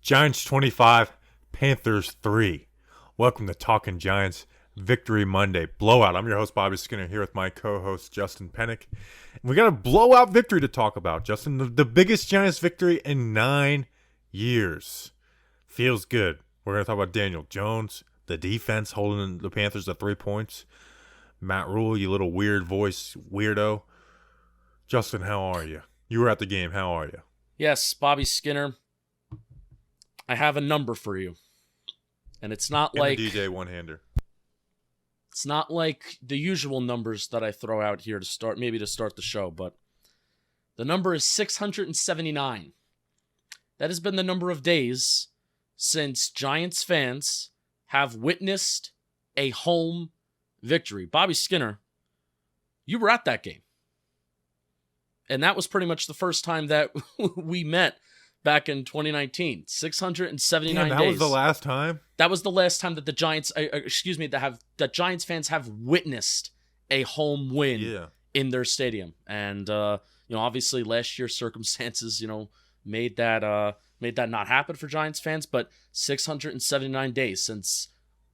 Giants 25, Panthers 3. Welcome to Talking Giants Victory Monday Blowout. I'm your host, Bobby Skinner, here with my co-host, Justin Pennick. And we got a blowout victory to talk about, Justin. The biggest Giants victory in 9 years. Feels good. We're going to talk about Daniel Jones, the defense holding the Panthers to 3 points. Matt Rule, you little weird voice weirdo. Justin, how are you? You were at the game. How are you? Yes, Bobby Skinner. I have a number for you. And it's not like the DJ one-hander. It's not like the usual numbers that I throw out here to start the show, but the number is 679. That has been the number of days since Giants fans have witnessed a home victory. Bobby Skinner, you were at that game. And that was pretty much the first time that we met back in 2019. 679 that days. Was the last time? That was the last time that the Giants, that Giants fans have witnessed a home win in their stadium. And, obviously last year's circumstances, made that not happen for Giants fans, but 679 days since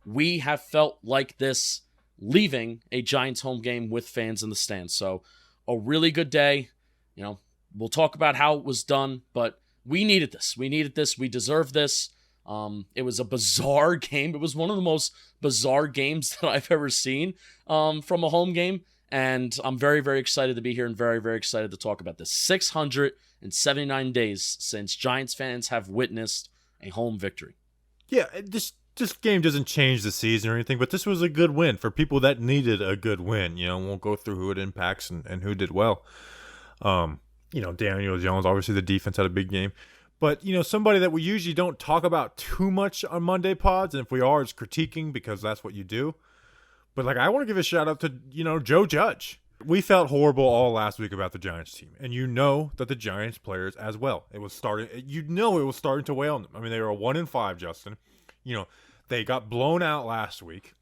we have felt like this leaving a Giants home game with fans in the stands. So a really good day. We'll talk about how it was done, but we needed this. We deserve this. It was a bizarre game. It was one of the most bizarre games that I've ever seen from a home game. And I'm very, very excited to be here and very, very excited to talk about this. 679 days since Giants fans have witnessed a home victory. Yeah, this game doesn't change the season or anything, but this was a good win for people that needed a good win. We'll go through who it impacts and who did well. Daniel Jones, obviously the defense had a big game. But, somebody that we usually don't talk about too much on Monday pods, and if we are, it's critiquing because that's what you do. But, I want to give a shout-out to, Joe Judge. We felt horrible all last week about the Giants team, and that the Giants players as well. It was starting to weigh on them. I mean, they were 1-5, Justin. They got blown out last week.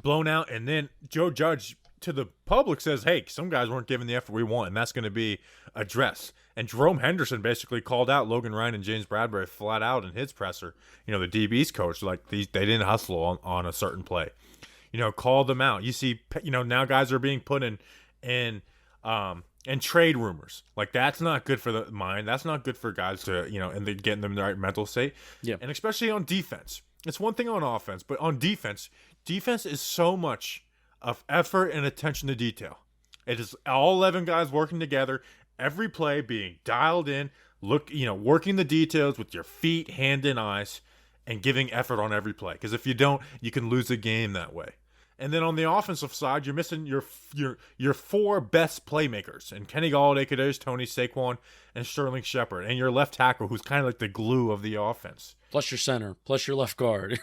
And then Joe Judge to the public says, hey, some guys weren't given the effort we want, and that's going to be addressed. And Jerome Henderson basically called out Logan Ryan and James Bradbury flat out in his presser. The DB's coach, they didn't hustle on a certain play. Called them out. You see, now guys are being put in trade rumors. That's not good for the mind. That's not good for guys to, and they getting them in the right mental state. Yeah. And especially on defense. It's one thing on offense, but on defense is so much of effort and attention to detail. It is all 11 guys working together, every play being dialed in, working the details with your feet, hand, and eyes, and giving effort on every play. Because if you don't, you can lose a game that way. And then on the offensive side, you're missing your four best playmakers, and Kenny Golladay, Kadarius Toney, Saquon, and Sterling Shepard, and your left tackle, who's kind of like the glue of the offense. Plus your center, plus your left guard.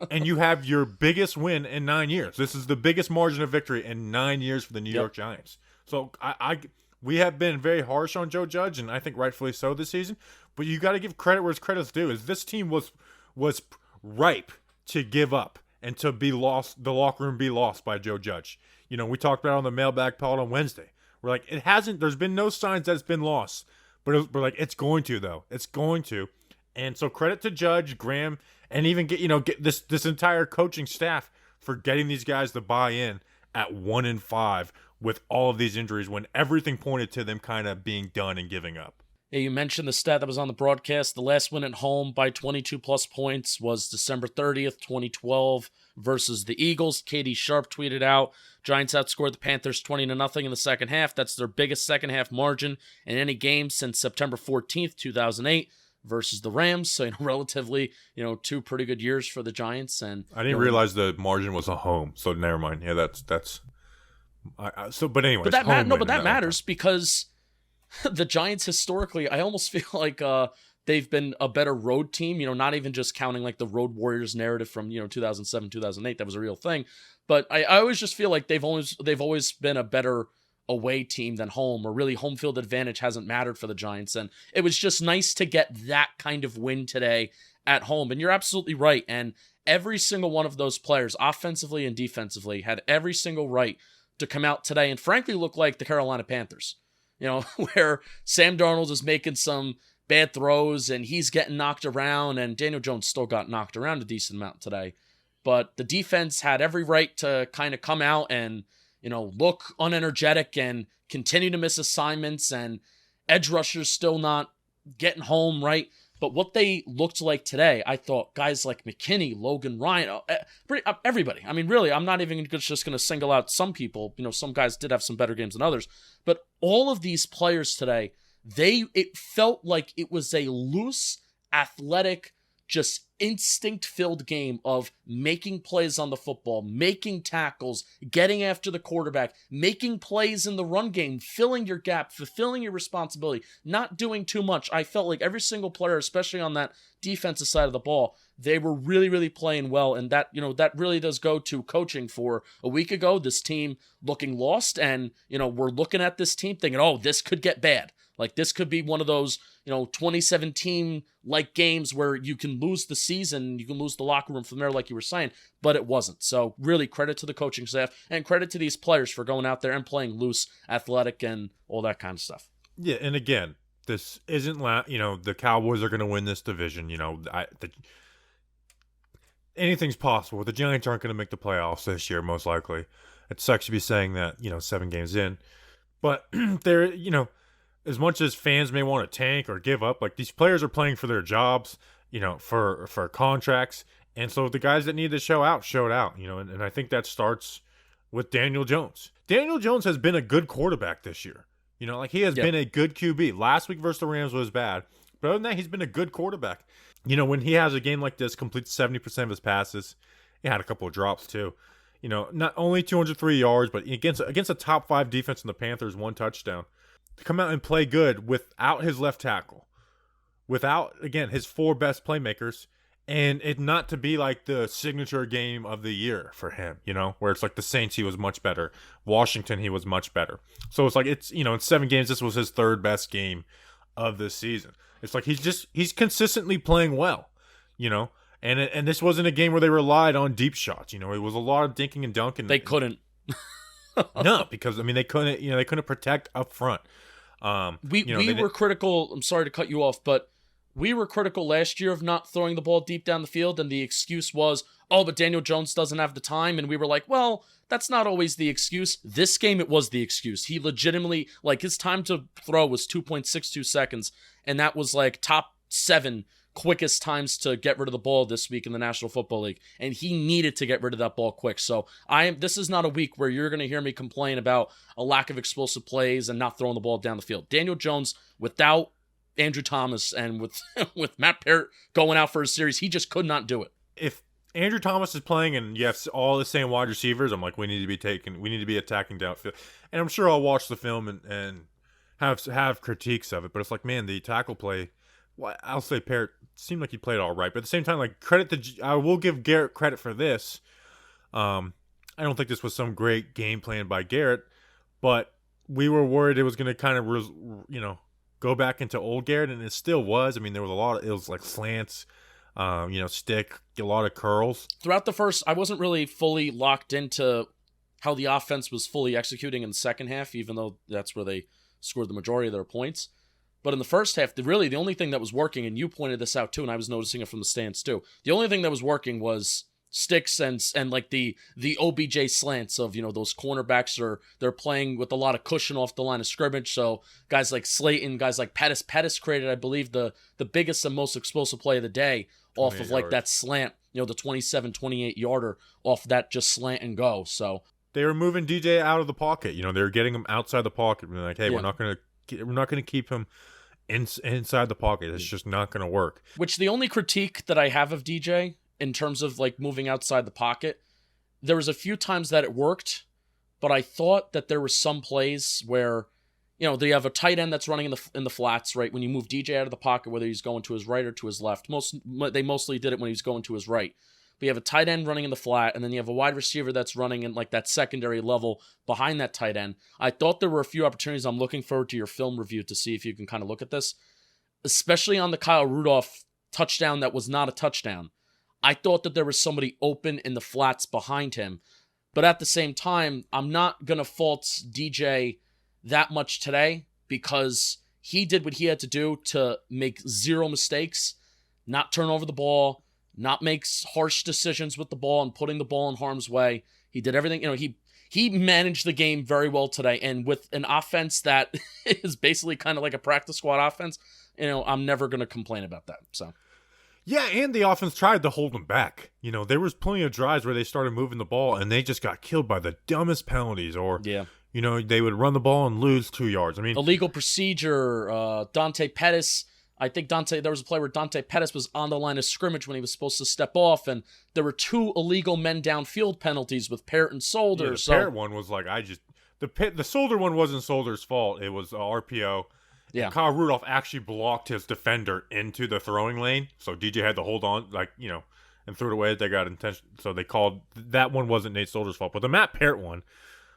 And you have your biggest win in 9 years. This is the biggest margin of victory in 9 years for the New York Giants. So we have been very harsh on Joe Judge, and I think rightfully so this season. But you got to give credit where credit's due. Is this team was ripe to give up and to be lost, the locker room be lost by Joe Judge. We talked about it on the mailbag pod on Wednesday. We're like, it hasn't. There's been no signs that it's been lost, but we're like, it's going to though. It's going to. And so credit to Judge, Graham, and even get this entire coaching staff for getting these guys to buy in at 1-5 with all of these injuries when everything pointed to them kind of being done and giving up. Yeah, you mentioned the stat that was on the broadcast. The last win at home by 22-plus points was December 30th, 2012 versus the Eagles. Katie Sharp tweeted out, Giants outscored the Panthers 20-0 in the second half. That's their biggest second-half margin in any game since September 14th, 2008 versus the Rams. So, relatively, 2 pretty good years for the Giants. And I didn't realize the margin was a home, so never mind. Yeah, that's but anyway. But that matters because the Giants historically, I almost feel like they've been a better road team, not even just counting the Road Warriors narrative from, 2007, 2008. That was a real thing. But I always just feel like they've always been a better away team than home, or really home field advantage hasn't mattered for the Giants. And it was just nice to get that kind of win today at home. And you're absolutely right. And every single one of those players, offensively and defensively, had every single right to come out today and frankly look like the Carolina Panthers. Where Sam Darnold is making some bad throws and he's getting knocked around, and Daniel Jones still got knocked around a decent amount today. But the defense had every right to kind of come out and, look unenergetic and continue to miss assignments, and edge rushers still not getting home, right? But what they looked like today, I thought guys like McKinney, Logan Ryan, everybody. I mean, really, I'm not even just going to single out some people. Some guys did have some better games than others. But all of these players today, it felt like it was a loose, athletic, just instinct-filled game of making plays on the football, making tackles, getting after the quarterback, making plays in the run game, filling your gap, fulfilling your responsibility, not doing too much. I felt like every single player, especially on that defensive side of the ball, they were really, really playing well, and that really does go to coaching. For a week ago, this team looking lost, and we're looking at this team thinking, oh, this could get bad. Like, this could be one of those, 2017-like games where you can lose the season, you can lose the locker room from there, like you were saying, but it wasn't. So really credit to the coaching staff and credit to these players for going out there and playing loose, athletic, and all that kind of stuff. Yeah, and again, this isn't, the Cowboys are going to win this division. Anything's possible. The Giants aren't going to make the playoffs this year, most likely. It sucks to be saying that, 7 games in. But they're, as much as fans may want to tank or give up, like, these players are playing for their jobs, for contracts. And so the guys that need to show out, showed out, and I think that starts with Daniel Jones. Daniel Jones has been a good quarterback this year. He has been a good QB. Last week versus the Rams was bad. But other than that, he's been a good quarterback. When he has a game like this, completes 70% of his passes. He had a couple of drops too. Not only 203 yards, but against a top 5 defense in the Panthers, 1 touchdown. To come out and play good without his left tackle, without, again, his 4 best playmakers, and it not to be like the signature game of the year for him, where it's like the Saints, he was much better. Washington, he was much better. So it's like, in 7 games, this was his 3rd best game of this season. It's like he's consistently playing well, and this wasn't a game where they relied on deep shots. It was a lot of dinking and dunking. They couldn't. No, because they couldn't protect up front. We were critical. I'm sorry to cut you off, but we were critical last year of not throwing the ball deep down the field, and the excuse was, oh, but Daniel Jones doesn't have the time, and we were like, well, that's not always the excuse. This game, it was the excuse. He legitimately, his time to throw was 2.62 seconds, and that was top 7 quickest times to get rid of the ball this week in the National Football League, and he needed to get rid of that ball quick. So this is not a week where you're going to hear me complain about a lack of explosive plays and not throwing the ball down the field. Daniel Jones, without Andrew Thomas and with with Matt Parrott going out for a series, he just could not do it. If Andrew Thomas is playing and you have all the same wide receivers, I'm like, we need to be attacking downfield. And I'm sure I'll watch the film and have critiques of it, but it's like, man, the tackle play, well, I'll say Parrott seemed like he played all right, but at the same time, I will give Garrett credit for this. I don't think this was some great game plan by Garrett, but we were worried it was going to kind of, go back into old Garrett, and it still was. I mean, there was it was like slants, stick, a lot of curls. Throughout the first, I wasn't really fully locked into how the offense was fully executing in the second half, even though that's where they scored the majority of their points. But in the first half, the only thing that was working, and you pointed this out too, and I was noticing it from the stands too, the only thing that was working was sticks and like the OBJ slants of, those cornerbacks they're playing with a lot of cushion off the line of scrimmage. So guys like Slayton, guys like Pettis created, I believe, the biggest and most explosive play of the day off of that slant, the 27-28 yarder off that just slant and go. So they were moving DJ out of the pocket. They were getting him outside the pocket. And they're like, hey, we're not going to keep him inside the pocket. It's just not going to work. Which the only critique that I have of DJ in terms of moving outside the pocket, there was a few times that it worked, but I thought that there were some plays where, they have a tight end that's running in the flats, right? When you move DJ out of the pocket, whether he's going to his right or to his left, they mostly did it when he was going to his right. But you have a tight end running in the flat, and then you have a wide receiver that's running in that secondary level behind that tight end. I thought there were a few opportunities. I'm looking forward to your film review to see if you can kind of look at this, especially on the Kyle Rudolph touchdown that was not a touchdown. I thought that there was somebody open in the flats behind him. But at the same time, I'm not going to fault DJ that much today because he did what he had to do to make zero mistakes, not turn over the ball, not make harsh decisions with the ball and putting the ball in harm's way. He did everything. He managed the game very well today, and with an offense that is basically kind of like a practice squad offense, I'm never going to complain about that. So, yeah, and the offense tried to hold them back. There was plenty of drives where they started moving the ball, and they just got killed by the dumbest penalties, or they would run the ball and lose 2 yards. I mean, illegal procedure. Dante Pettis. I think there was a play where Dante Pettis was on the line of scrimmage when he was supposed to step off, and there were 2 illegal men downfield penalties with Parrott and Solder. Yeah, the Parrott one was like, the Solder one wasn't Solder's fault. It was RPO. Yeah. Kyle Rudolph actually blocked his defender into the throwing lane, so DJ had to hold on, and threw it away. They got intention, so they called that one wasn't Nate Solder's fault. But the Matt Parrott one,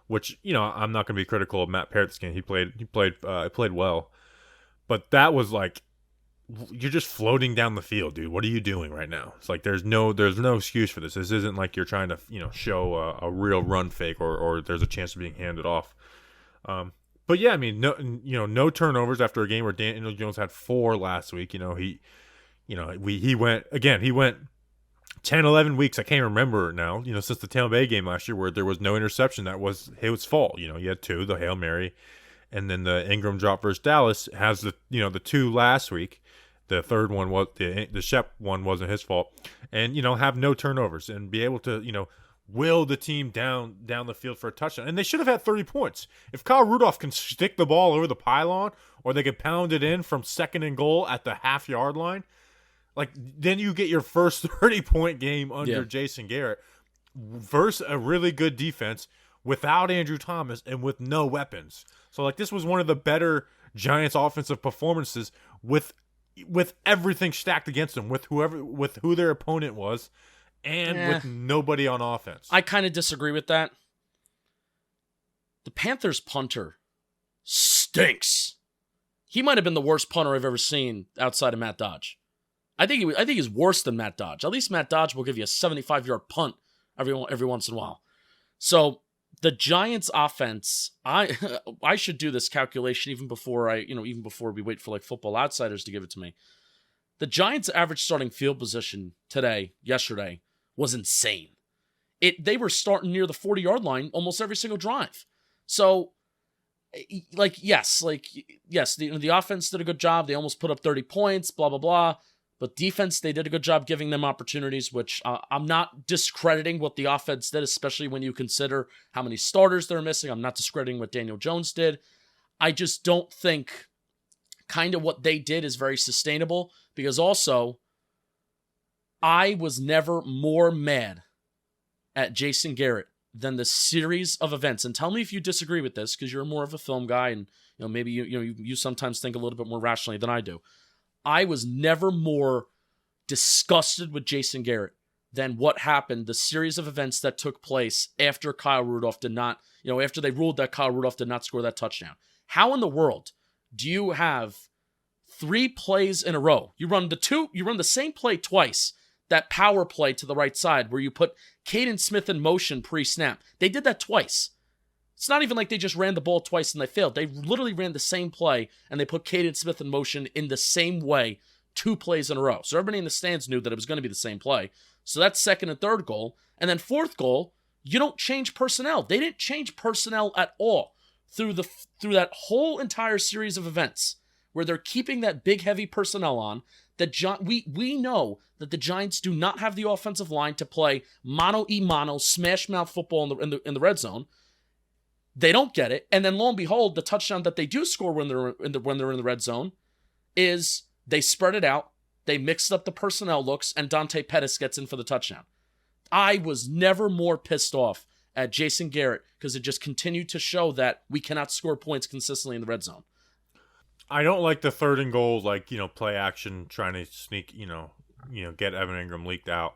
which I'm not going to be critical of Matt Parrott this game. He played well, but that was like, you're just floating down the field, dude. What are you doing right now? It's like there's no excuse for this. This isn't like you're trying to show a real run fake or there's a chance of being handed off. But yeah, I mean, no turnovers after a game where Daniel Jones had 4 last week. He went 10, 11 weeks. I can't remember now. Since the Tampa Bay game last year where there was no interception that was his fault. He had 2, the Hail Mary, and then the Ingram drop versus Dallas has the 2 last week. The third one was the Shep one wasn't his fault, and have no turnovers and be able to will the team down the field for a touchdown. And they should have had 30 points if Kyle Rudolph can stick the ball over the pylon, or they could pound it in from 2nd and goal at the half-yard line. Like, then you get your first 30-point game under Jason Garrett versus a really good defense without Andrew Thomas and with no weapons. So this was one of the better Giants offensive performances with everything stacked against them, with who their opponent was, and with nobody on offense. I kind of disagree with that. The Panthers punter stinks. He might have been the worst punter I've ever seen outside of Matt Dodge. I think he's worse than Matt Dodge. At least Matt Dodge will give you a 75-yard punt every once in a while. So the Giants offense, I should do this calculation even before we wait for Football Outsiders to give it to me. The Giants' average starting field position yesterday was insane. They were starting near the 40-yard line almost every single drive. So, yes, the offense did a good job. They almost put up 30 points, blah, blah, blah. But defense, they did a good job giving them opportunities, which I'm not discrediting what the offense did, especially when you consider how many starters they're missing. I'm not discrediting what Daniel Jones did. I just don't think kind of what they did is very sustainable, because also I was never more mad at Jason Garrett than the series of events. And tell me if you disagree with this, because you're more of a film guy, and maybe you sometimes think a little bit more rationally than I do. I was never more disgusted with Jason Garrett than what happened, the series of events that took place after Kyle Rudolph did not, after they ruled that Kyle Rudolph did not score that touchdown. How in the world do you have 3 plays in a row? You run the same play twice, that power play to the right side where you put Caden Smith in motion pre-snap. They did that twice. It's not even like they just ran the ball twice and they failed. They literally ran the same play, and they put Caden Smith in motion in the same way 2 plays in a row. So everybody in the stands knew that it was going to be the same play. So that's 2nd and 3rd goal. And then 4th goal, you don't change personnel. They didn't change personnel at all through that whole entire series of events where they're keeping that big, heavy personnel on. We know that the Giants do not have the offensive line to play mano-a-mano, smash-mouth football in the red zone. They don't get it, and then lo and behold, the touchdown that they do score when they're in the red zone is they spread it out, they mixed up the personnel looks, and Dante Pettis gets in for the touchdown. I was never more pissed off at Jason Garrett because it just continued to show that we cannot score points consistently in the red zone. I don't like the 3rd and goal, play action, trying to sneak, get Evan Ingram leaked out.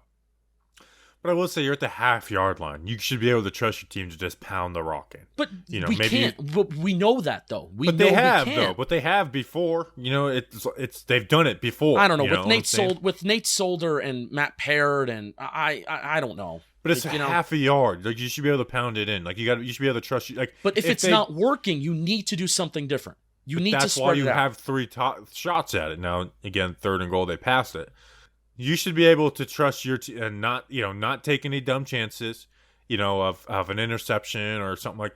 But I will say, you're at the half-yard line. You should be able to trust your team to just pound the rock in. But we can't. But we know that, though. But they have before. They've done it before. I don't know. With Nate Solder and Matt Parrott, and I don't know. But it's half a yard. You should be able to pound it in. You should be able to trust you. But if it's not working, you need to do something different. You need to that's spread why it you out. have 3 shots at it. Now, again, 3rd and goal, they passed it. You should be able to trust your team and not take any dumb chances, of an interception or something like,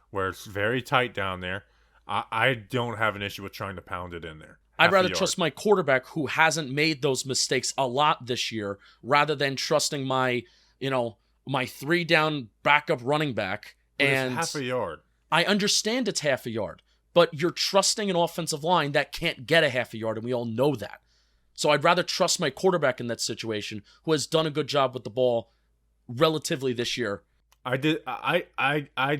where it's very tight down there. I don't have an issue with trying to pound it in there. I'd rather trust my quarterback who hasn't made those mistakes a lot this year rather than trusting my 3-down backup running back. And it's half a yard. I understand it's half a yard, but you're trusting an offensive line that can't get a half a yard, and we all know that. So I'd rather trust my quarterback in that situation, who has done a good job with the ball relatively this year. I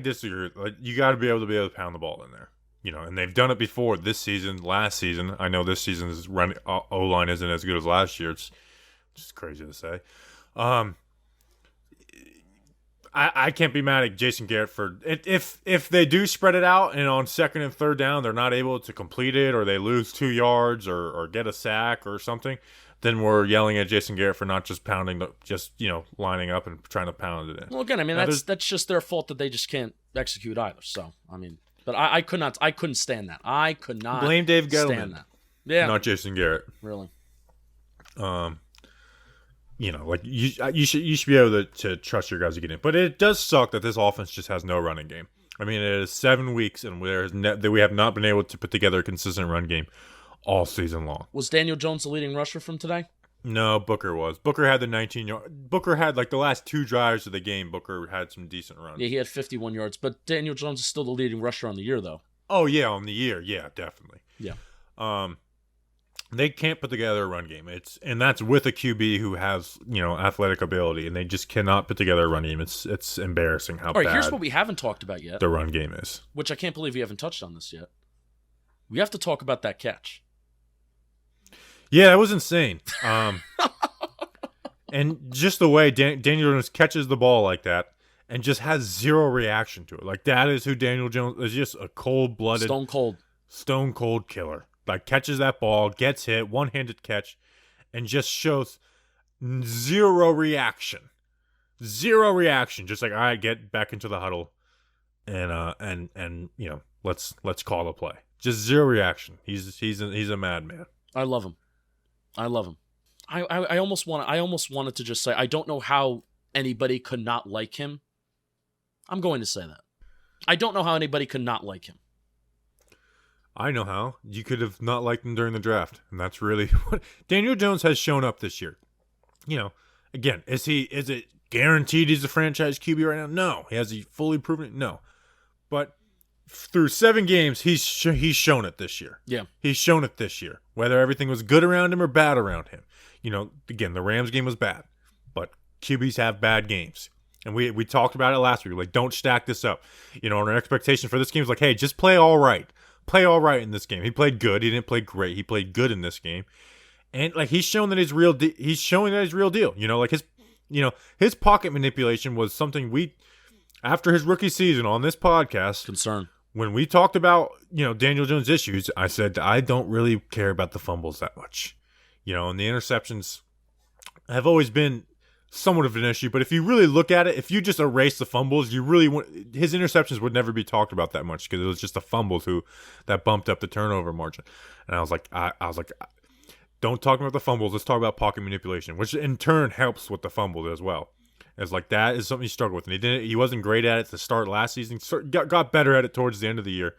disagree. Like, you got to be able to pound the ball in there. And they've done it before this season, last season. I know this season's O-line isn't as good as last year. It's just crazy to say. I can't be mad at Jason Garrett for if they do spread it out and on 2nd and 3rd down they're not able to complete it, or they lose 2 yards or get a sack or something, then we're yelling at Jason Garrett for not just pounding, lining up and trying to pound it in. Well, again, I mean, that's just their fault that they just can't execute either. So, I mean, but I couldn't stand that. I could not blame Dave Gettleman, stand that. Yeah, not Jason Garrett. Really. You should be able to trust your guys to get in. But it does suck that this offense just has no running game. I mean, it is 7 weeks, and we have not been able to put together a consistent run game all season long. Was Daniel Jones the leading rusher from today? No, Booker was. Booker had the 19-yard. Booker had, the last 2 drives of the game, Booker had some decent runs. Yeah, he had 51 yards. But Daniel Jones is still the leading rusher on the year, though. Oh, yeah, on the year. Yeah, definitely. Yeah. They can't put together a run game. And that's with a QB who has, athletic ability, and they just cannot put together a run game. It's embarrassing how bad here's what we haven't talked about yet. The run game is. Which I can't believe we haven't touched on this yet. We have to talk about that catch. Yeah, that was insane. And just the way Daniel Jones catches the ball like that and just has zero reaction to it. Like, that is who Daniel Jones is, just a cold-blooded, stone cold killer. Like, catches that ball, gets hit, one-handed catch, and just shows zero reaction. Zero reaction. Just like, all right, get back into the huddle, and let's call the play. Just zero reaction. He's a madman. I love him. I almost wanted to just say I don't know how anybody could not like him. I'm going to say that. I don't know how anybody could not like him. I know how. You could have not liked him during the draft, and that's really what Daniel Jones has shown up this year. Again, is it guaranteed he's a franchise QB right now? No. Has he fully proven it? No. But through 7 games, he's shown it this year. Yeah. He's shown it this year. Whether everything was good around him or bad around him. Again, the Rams game was bad, but QBs have bad games. And we talked about it last week. Like, don't stack this up. Our expectation for this game is like, hey, just play all right. Play all right in this game. He played good. He didn't play great. He played good in this game. And he's shown that he's real. He's showing that he's real deal. His pocket manipulation was something after his rookie season on this podcast. Concern. When we talked about, Daniel Jones' issues, I said I don't really care about the fumbles that much. And the interceptions have always been somewhat of an issue. But if you really look at it, if you just erase the fumbles, his interceptions would never be talked about that much because it was just the fumbles that bumped up the turnover margin. And I was like, don't talk about the fumbles. Let's talk about pocket manipulation, which in turn helps with the fumbles as well. It's like that is something he struggled with, and he wasn't great at it to start last season. Got better at it towards the end of the year.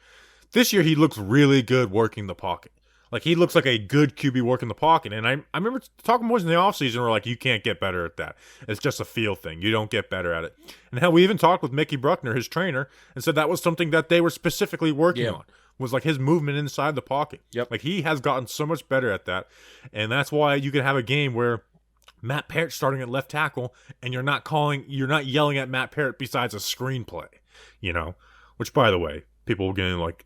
This year he looks really good working the pocket. Like, he looks like a good QB working the pocket. And I remember talking boys in the offseason were like, you can't get better at that. It's just a feel thing. You don't get better at it. And hell, we even talked with Mickey Bruckner, his trainer, and said that was something that they were specifically working on. Was like his movement inside the pocket. Yep. Like, he has gotten so much better at that. And that's why you can have a game where Matt Parrott starting at left tackle and you're not yelling at Matt Parrott besides a screenplay. Which, by the way, people will get in like,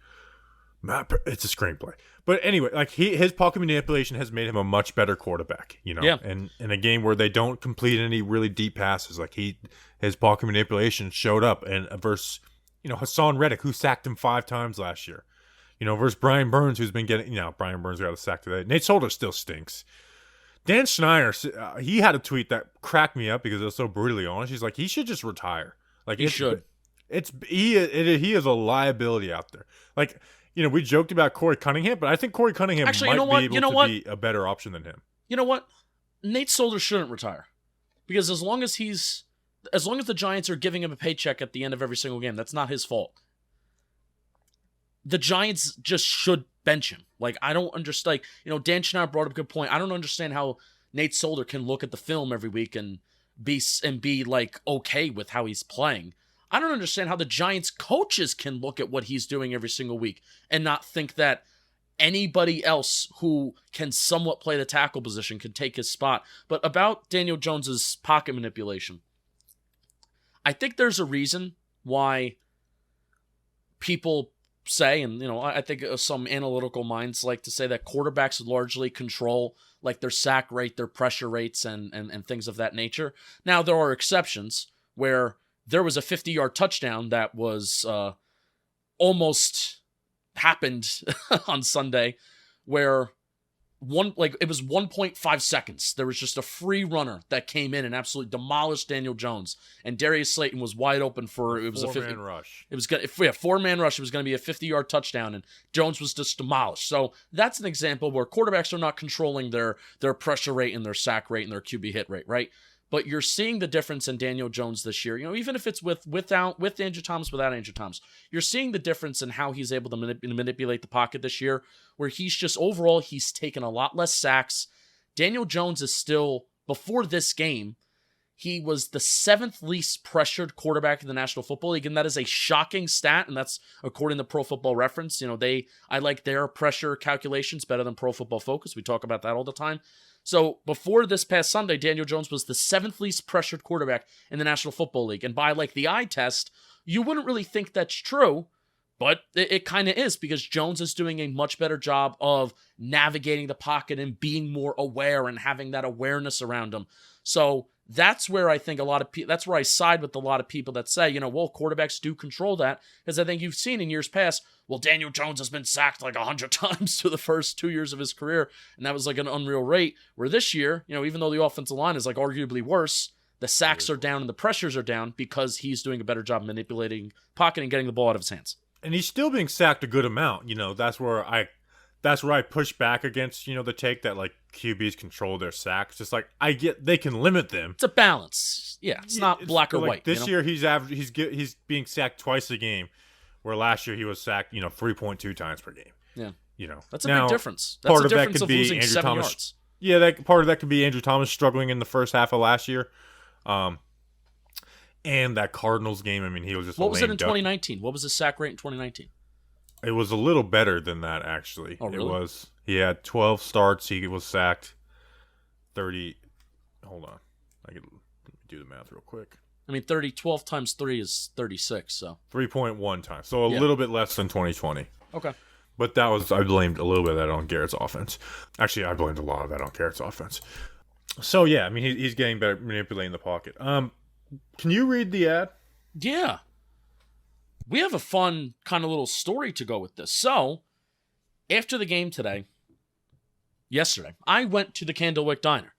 it's a screenplay. But anyway, like, his pocket manipulation has made him a much better quarterback, Yeah. And in a game where they don't complete any really deep passes, like his pocket manipulation showed up. And versus, Hassan Reddick, who sacked him 5 times last year, versus Brian Burns, who's been getting, Brian Burns got a sack today. Nate Solder still stinks. Dan Schneider, he had a tweet that cracked me up because it was so brutally honest. He's like, he should just retire. Like, he should. He is a liability out there. Like, we joked about Corey Cunningham, but I think Corey Cunningham Actually, might be able to be a better option than him. You know what? Nate Solder shouldn't retire. Because as long as the Giants are giving him a paycheck at the end of every single game, that's not his fault. The Giants just should bench him. Like, I don't understand. Like, Dan Schneider brought up a good point. I don't understand how Nate Solder can look at the film every week and be like okay with how he's playing. I don't understand how the Giants coaches can look at what he's doing every single week and not think that anybody else who can somewhat play the tackle position can take his spot. But about Daniel Jones's pocket manipulation, I think there's a reason why people say, and I think some analytical minds like to say that quarterbacks largely control like their sack rate, their pressure rates, and things of that nature. Now, there are exceptions where there was a 50-yard touchdown that was almost happened on Sunday where it was 1.5 seconds. There was just a free runner that came in and absolutely demolished Daniel Jones, and Darius Slayton was wide open for it was a 4-man rush. It was going 4-man rush. It was going to be a 50-yard touchdown, and Jones was just demolished. So that's an example where quarterbacks are not controlling their pressure rate and their sack rate and their QB hit rate, right? But you're seeing the difference in Daniel Jones this year. Even if it's with Andrew Thomas, without Andrew Thomas, you're seeing the difference in how he's able to manipulate the pocket this year, where he's just overall, he's taken a lot less sacks. Daniel Jones is still, before this game, he was the 7th least pressured quarterback in the National Football League, and that is a shocking stat, and that's according to Pro Football Reference. I like their pressure calculations better than Pro Football Focus. We talk about that all the time. So before this past Sunday, Daniel Jones was the 7th least pressured quarterback in the National Football League. And by the eye test, you wouldn't really think that's true, but it kind of is, because Jones is doing a much better job of navigating the pocket and being more aware and having that awareness around him. So that's where I think that's where I side with a lot of people that say, quarterbacks do control that, because I think you've seen in years past, Daniel Jones has been sacked like 100 times through the first 2 years of his career, and that was like an unreal rate, where this year, even though the offensive line is like arguably worse, the sacks are down and the pressures are down because he's doing a better job manipulating pocket and getting the ball out of his hands. And he's still being sacked a good amount. That's where I push back against, the take that like QBs control their sacks. Just like I get, they can limit them. It's a balance. Yeah, it's not black or white. This year he's being sacked twice a game, where last year he was sacked 3.2 times per game. Yeah, that's a now, big difference. That's part a of that difference could of be losing Andrew 7 Thomas. yards. Yeah, part of that could be Andrew Thomas struggling in the first half of last year. And that Cardinals game, I mean, he was just What was it in duck. 2019? What was his sack rate in 2019? It was a little better than that, actually. Oh, really? It was. He had 12 starts. He was sacked 30. Hold on. Let me do the math real quick. I mean, 12 times 3 is 36, so. 3.1 times. So a little bit less than 2020. Okay. But I blamed a little bit of that on Garrett's offense. Actually, I blamed a lot of that on Garrett's offense. So, yeah, I mean, he's getting better at manipulating the pocket. Can you read the ad? Yeah. We have a fun kind of little story to go with this. So, after the game yesterday, I went to the Candlewick Diner.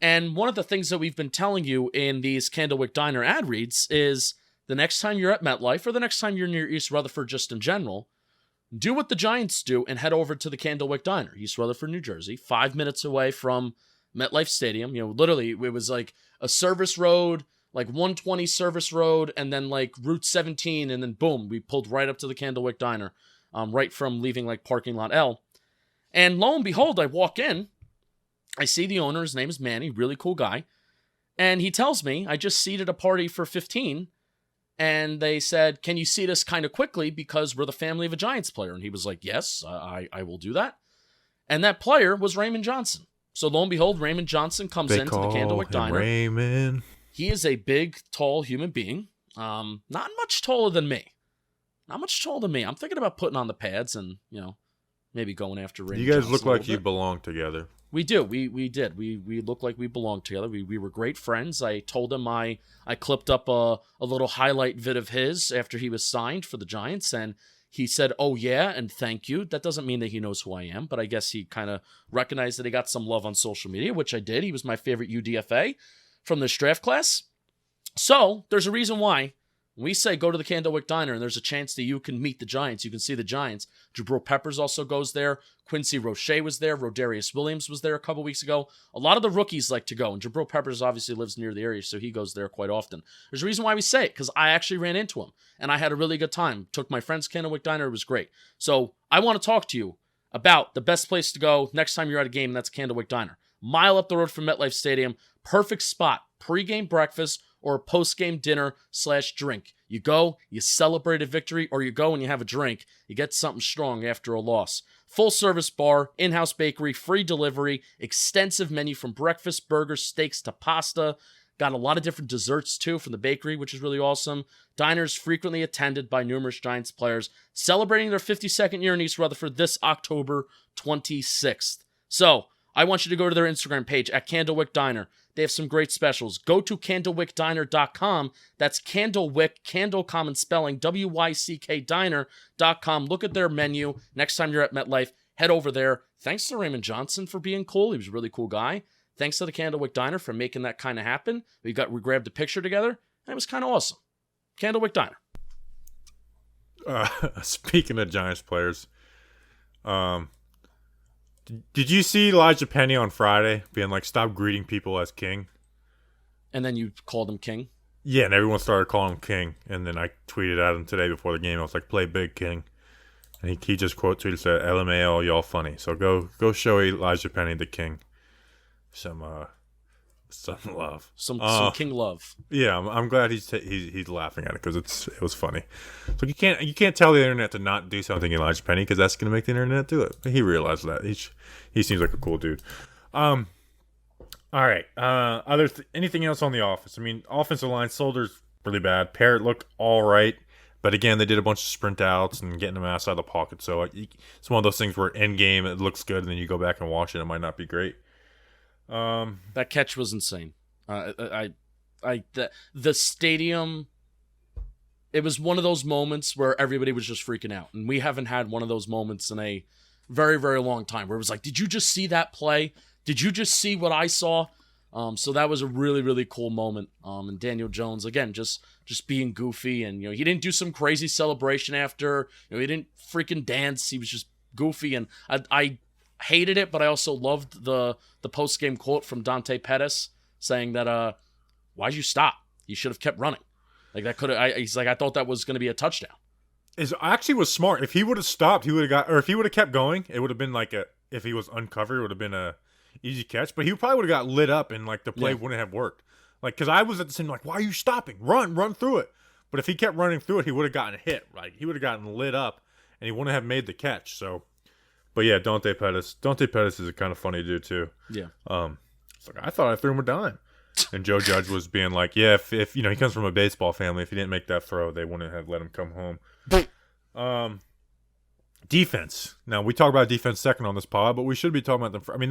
And one of the things that we've been telling you in these Candlewick Diner ad reads is the next time you're at MetLife, or the next time you're near East Rutherford just in general, do what the Giants do and head over to the Candlewick Diner, East Rutherford, New Jersey, 5 minutes away from MetLife Stadium. Literally, it was like a service road, like 120 service road, and then like Route 17, and then boom, we pulled right up to the Candlewick Diner, right from leaving like parking lot L. And lo and behold, I walk in, I see the owner, his name is Manny, really cool guy, and he tells me, I just seated a party for 15, and they said, can you seat us kind of quickly because we're the family of a Giants player? And he was like, yes, I will do that. And that player was Raymond Johnson. So lo and behold, Raymond Johnson comes into the Candlewick Diner. Raymond. He is a big, tall human being. Not much taller than me. I'm thinking about putting on the pads and, maybe going after Raymond You guys Johnson look like you belong together. We do. We did. We look like we belonged together. We were great friends. I told him I clipped up a little highlight vid of his after he was signed for the Giants, and he said, oh yeah, and thank you. That doesn't mean that he knows who I am, but I guess he kind of recognized that he got some love on social media, which I did. He was my favorite UDFA from this draft class. So there's a reason why When we say go to the Candlewick Diner and there's a chance that you can meet the Giants, you can see the Giants. Jabril Peppers also goes there. Quincy Roche was there. Rodarius Williams was there a couple weeks ago. A lot of the rookies like to go, and Jabril Peppers obviously lives near the area, so he goes there quite often. There's a reason why we say it, because I actually ran into him, and I had a really good time. Took my friend's Candlewick Diner. It was great. So I want to talk to you about the best place to go next time you're at a game, and that's Candlewick Diner. Mile up the road from MetLife Stadium. Perfect spot. Pre-game breakfast or a post-game dinner/drink. You go, you celebrate a victory, or you go and you have a drink. You get something strong after a loss. Full-service bar, in-house bakery, free delivery, extensive menu from breakfast, burgers, steaks to pasta. Got a lot of different desserts, too, from the bakery, which is really awesome. Diners frequently attended by numerous Giants players, celebrating their 52nd year in East Rutherford this October 26th. So, I want you to go to their Instagram page at Candlewick Diner. They have some great specials. Go to candlewickdiner.com. That's Candlewick, Candle common spelling, WYCK diner.com. Look at their menu. Next time you're at MetLife, head over there. Thanks to Raymond Johnson for being cool. He was a really cool guy. Thanks to the Candlewick Diner for making that kind of happen. We grabbed a picture together, and it was kind of awesome. Candlewick Diner. Speaking of Giants players, did you see Elijah Penny on Friday being like, stop greeting people as king? And then you called him king? Yeah, and everyone started calling him king. And then I tweeted at him today before the game. I was like, play big, king. And he just quote tweeted, said, LMAO, y'all funny. So go show Elijah Penny the king some love. Some king love. Yeah, I'm glad he's laughing at it because it was funny. So you can't tell the internet to not do something, Elijah Penny, because that's gonna make the internet do it. But he realized that. He seems like a cool dude. All right. Anything else on the offense? I mean, offensive line, Solder's really bad. Parrott looked all right, but again, they did a bunch of sprint outs and getting them outside the pocket. So it's one of those things where end game it looks good, and then you go back and watch it, it might not be great. That catch was insane. The stadium. It was one of those moments where everybody was just freaking out, and we haven't had one of those moments in a very, very long time. Where it was like, did you just see that play? Did you just see what I saw? So that was a really, really cool moment. And Daniel Jones again, just being goofy, and he didn't do some crazy celebration after. He didn't freaking dance. He was just goofy, and I hated it, but I also loved the post-game quote from Dante Pettis saying that, why'd you stop? You should have kept running. Like that could have. He's like, I thought that was going to be a touchdown. It actually was smart. If he would have stopped, he would have if he would have kept going, it would have been like if he was uncovered, it would have been a easy catch. But he probably would have got lit up, and like the play wouldn't have worked. Like, because I was at the same like, why are you stopping? Run through it. But if he kept running through it, he would have gotten hit. Like he would have gotten lit up, and he wouldn't have made the catch. So. But yeah, Dante Pettis is a kind of funny dude too. Yeah. It's like, I thought I threw him a dime, and Joe Judge was being like, yeah, if he comes from a baseball family, if he didn't make that throw, they wouldn't have let him come home. Defense. Now we talk about defense second on this pod, but we should be talking about them. I mean,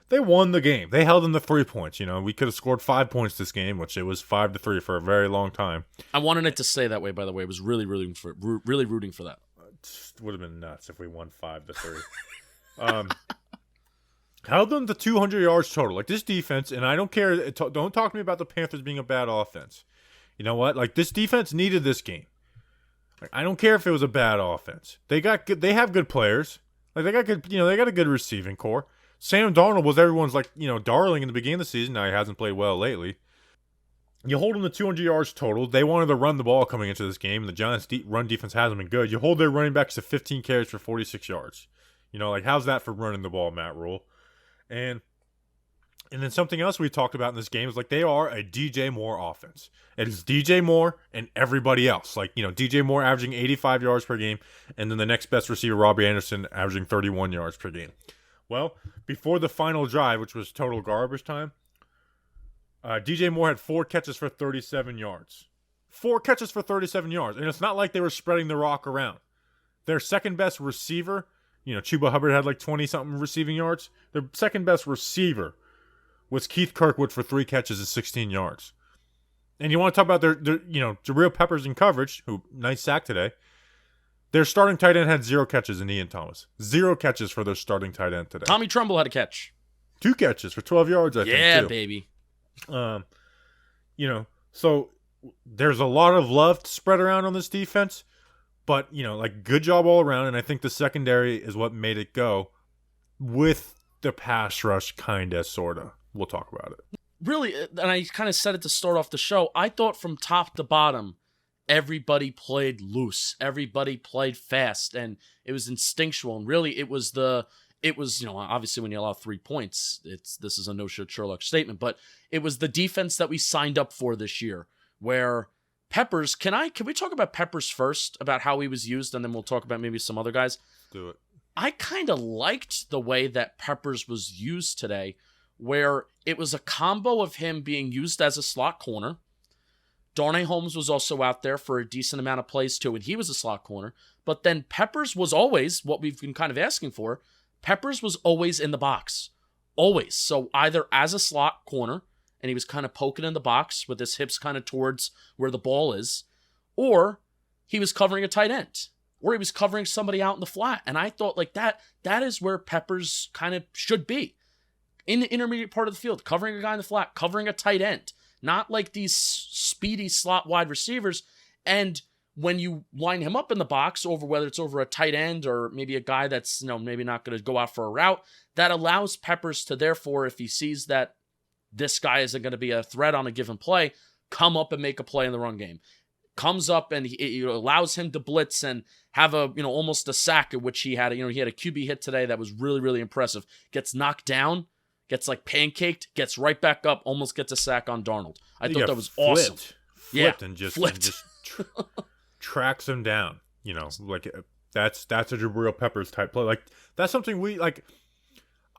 they won the game. They held them to 3 points. We could have scored 5 points this game, which it was 5-3 for a very long time. I wanted it to stay that way. By the way, I was really rooting for that. It would have been nuts if we won 5-3. Held them to 200 yards total. Like this defense, and I don't care. Don't talk to me about the Panthers being a bad offense. You know what? Like this defense needed this game. Like, I don't care if it was a bad offense. They have good players. Like they got good. They got a good receiving core. Sam Darnold was everyone's darling in the beginning of the season. Now he hasn't played well lately. You hold them to 200 yards total. They wanted to run the ball coming into this game. The Giants' run defense hasn't been good. You hold their running backs to 15 carries for 46 yards. How's that for running the ball, Matt Rule? And then something else we talked about in this game is they are a DJ Moore offense. It is DJ Moore and everybody else. DJ Moore averaging 85 yards per game, and then the next best receiver, Robbie Anderson, averaging 31 yards per game. Well, before the final drive, which was total garbage time, DJ Moore had 4 catches for 37 yards. 4 catches for 37 yards. And it's not like they were spreading the rock around. Their second best receiver, Chuba Hubbard had 20-something receiving yards. Their second best receiver was Keith Kirkwood for 3 catches and 16 yards. And you want to talk about their Jabril Peppers in coverage, who nice sack today. Their starting tight end had 0 catches in Ian Thomas. 0 catches for their starting tight end today. Tommy Trumbull had a catch. 2 catches for 12 yards, I think, too. Yeah, baby. So there's a lot of love to spread around on this defense, but, like, good job all around, and I think the secondary is what made it go with the pass rush, kind of, sort of. We'll talk about it. Really, and I kind of said it to start off the show, I thought from top to bottom, everybody played loose. Everybody played fast, and it was instinctual. And really, it was obviously when you allow 3 points, this is a no shit Sherlock statement, but it was the defense that we signed up for this year, where Peppers, can we talk about Peppers first, about how he was used, and then we'll talk about maybe some other guys? Do it. I kind of liked the way that Peppers was used today, where it was a combo of him being used as a slot corner. Darnay Holmes was also out there for a decent amount of plays too, and he was a slot corner. But then Peppers was always, what we've been kind of asking for, Peppers was always in the box. Always. So either as a slot corner, and he was kind of poking in the box with his hips kind of towards where the ball is, or he was covering a tight end, or he was covering somebody out in the flat. And I thought, like, that is where Peppers kind of should be. In the intermediate part of the field, covering a guy in the flat, covering a tight end, not like these speedy slot wide receivers. And when you line him up in the box, whether it's over a tight end or maybe a guy that's maybe not going to go out for a route, that allows Peppers to, therefore, if he sees that this guy isn't going to be a threat on a given play, come up and make a play in the run game. Comes up and it allows him to blitz and have almost a sack, at which he had he had a QB hit today that was really, really impressive. Gets knocked down, gets like pancaked, gets right back up, almost gets a sack on Darnold. I thought that was awesome. Flipped and just tracks him down. Like that's a Jabril Peppers type play. Like, that's something we like.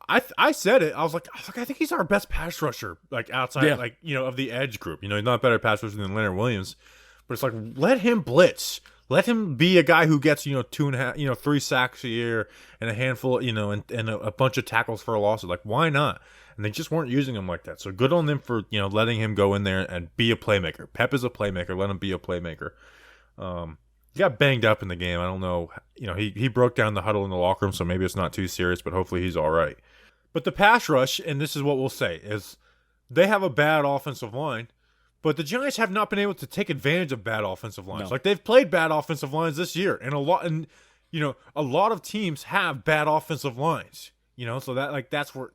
I said it. I was like, I think he's our best pass rusher, like, outside, of the edge group. He's not a better pass rusher than Leonard Williams, but it's like, let him blitz. Let him be a guy who gets, 2.5, 3 sacks a year and a handful, and a bunch of tackles for a loss. Like, why not? And they just weren't using him like that. So good on them for, letting him go in there and be a playmaker. Pep is a playmaker. Let him be a playmaker. He got banged up in the game. I don't know. He broke down the huddle in the locker room, so maybe it's not too serious, but hopefully he's all right. But the pass rush, and this is what we'll say, is they have a bad offensive line, but the Giants have not been able to take advantage of bad offensive lines. No. Like, they've played bad offensive lines this year, and a lot of teams have bad offensive lines. So that's where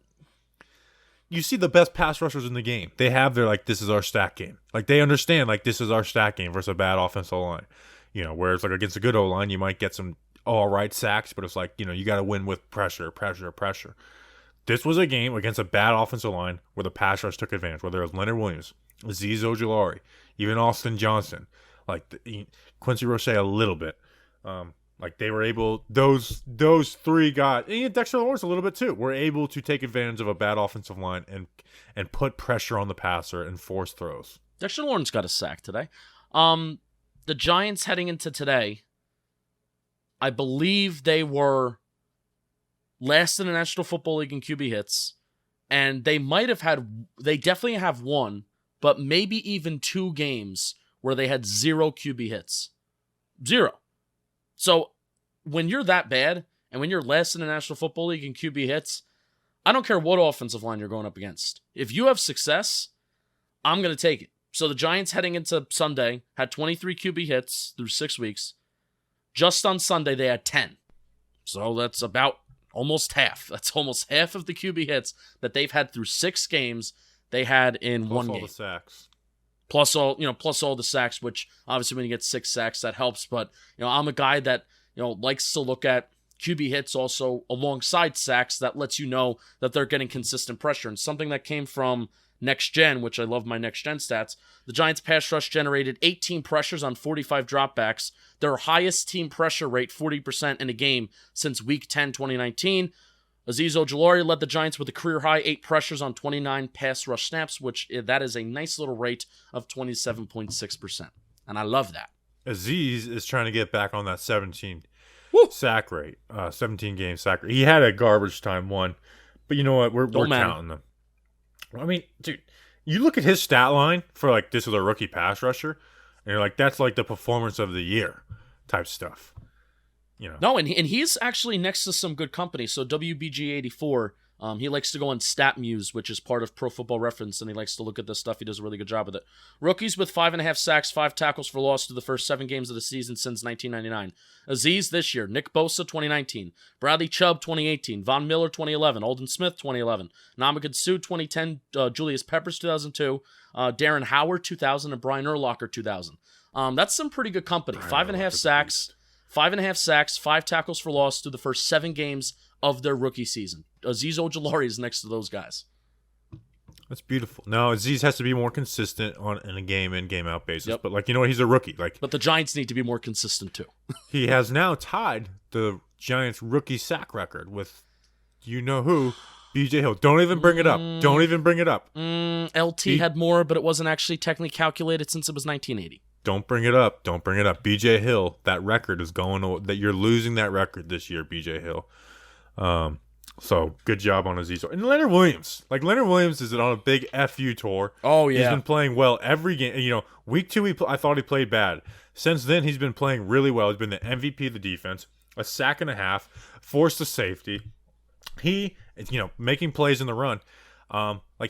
you see the best pass rushers in the game. They have their, this is our stat game. Like, they understand, this is our stat game versus a bad offensive line. Whereas, against a good O-line, you might get some all right sacks, but it's you got to win with pressure. This was a game against a bad offensive line where the pass rush took advantage, whether it was Leonard Williams, Azeez Ojulari, even Austin Johnson, Quincy Roche a little bit. They were able, those 3 guys, and Dexter Lawrence a little bit too, were able to take advantage of a bad offensive line and put pressure on the passer and force throws. Dexter Lawrence got a sack today. The Giants heading into today, I believe they were last in the National Football League in QB hits, and they definitely have one, but maybe even 2 games where they had 0 QB hits. 0. So when you're that bad, and when you're last in the National Football League in QB hits, I don't care what offensive line you're going up against. If you have success, I'm going to take it. So the Giants heading into Sunday had 23 QB hits through 6 weeks. Just on Sunday, they had 10. So that's about almost half. That's almost half of the QB hits that they've had through 6 games they had in one game. Plus all the sacks. Plus all the sacks, which obviously when you get 6 sacks, that helps. But, I'm a guy that, likes to look at QB hits also alongside sacks. That lets you know that they're getting consistent pressure. And something that came from Next Gen, which I love my Next Gen stats, the Giants pass rush generated 18 pressures on 45 dropbacks, their highest team pressure rate, 40% in a game since Week 10, 2019. Azeez Ojulari led the Giants with a career-high 8 pressures on 29 pass rush snaps, which that is a nice little rate of 27.6%. And I love that. Azeez is trying to get back on that 17 Woo! Sack rate, 17-game sack rate. He had a garbage time one, but you know what? We're counting them. I mean, dude, you look at his stat line for this is a rookie pass rusher, and you're that's the performance of the year type stuff. No, and he's actually next to some good company. So WBG84 He likes to go on StatMuse, which is part of Pro Football Reference, and he likes to look at this stuff. He does a really good job with it. Rookies with 5.5 sacks, 5 tackles for loss through the first 7 games of the season since 1999. Aziz this year, Nick Bosa 2019, Bradley Chubb 2018, Von Miller 2011, Alden Smith 2011, Ndamukong Suh 2010, Julius Peppers 2002, Darren Howard 2000, and Brian Urlacher 2000. That's some pretty good company. 5.5 sacks, 5.5 sacks, 5 tackles for loss through the first 7 games of their rookie season. Aziz Ojulari is next to those guys. That's beautiful. Now Aziz has to be more consistent in a game in, game out basis. Yep. But he's a rookie. But the Giants need to be more consistent too. He has now tied the Giants rookie sack record with you know who, BJ Hill. Don't even bring it up. Don't even bring it up. LT had more, but it wasn't actually technically calculated since it was 1980. Don't bring it up. Don't bring it up. BJ Hill, that record is going that you're losing that record this year, BJ Hill. So good job on Aziz. And Leonard Williams. Leonard Williams is on a big FU tour. Oh, yeah. He's been playing well every game. Week 2, I thought he played bad. Since then, he's been playing really well. He's been the MVP of the defense. A sack and a half. Forced a safety. He, making plays in the run.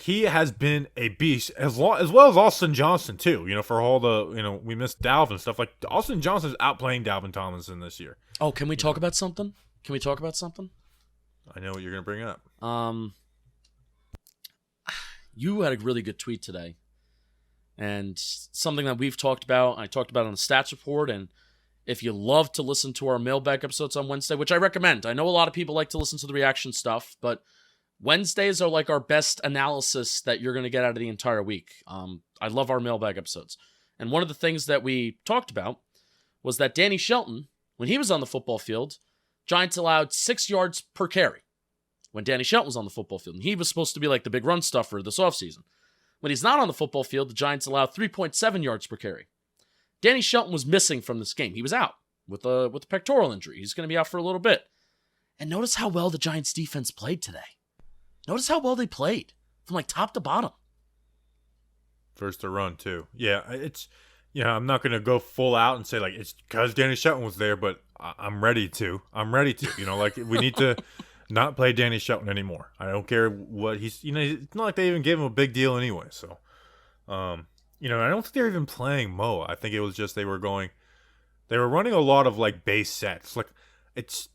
He has been a beast as well as Austin Johnson, too. For all the, we missed Dalvin stuff. Austin Johnson's outplaying Dalvin Tomlinson this year. Oh, can we talk about something? I know what you're going to bring up. You had a really good tweet today. And something that we've talked about, I talked about on the stats report. And if you love to listen to our mailbag episodes on Wednesday, which I recommend. I know a lot of people like to listen to the reaction stuff, but Wednesdays are our best analysis that you're going to get out of the entire week. I love our mailbag episodes. And one of the things that we talked about was that Danny Shelton, when he was on the football field, Giants allowed 6 yards per carry when Danny Shelton was on the football field. And he was supposed to be the big run stuffer this offseason. When he's not on the football field, the Giants allowed 3.7 yards per carry. Danny Shelton was missing from this game. He was out with a pectoral injury. He's going to be out for a little bit. And notice how well the Giants defense played today. Notice how well they played from top to bottom. First to run, too. Yeah, I'm not going to go full out and say, it's because Danny Shelton was there, but I'm ready to. We need to not play Danny Shelton anymore. I don't care what he's, it's not like they even gave him a big deal anyway. So, I don't think they're even playing Moa. I think it was just they were running a lot of base sets.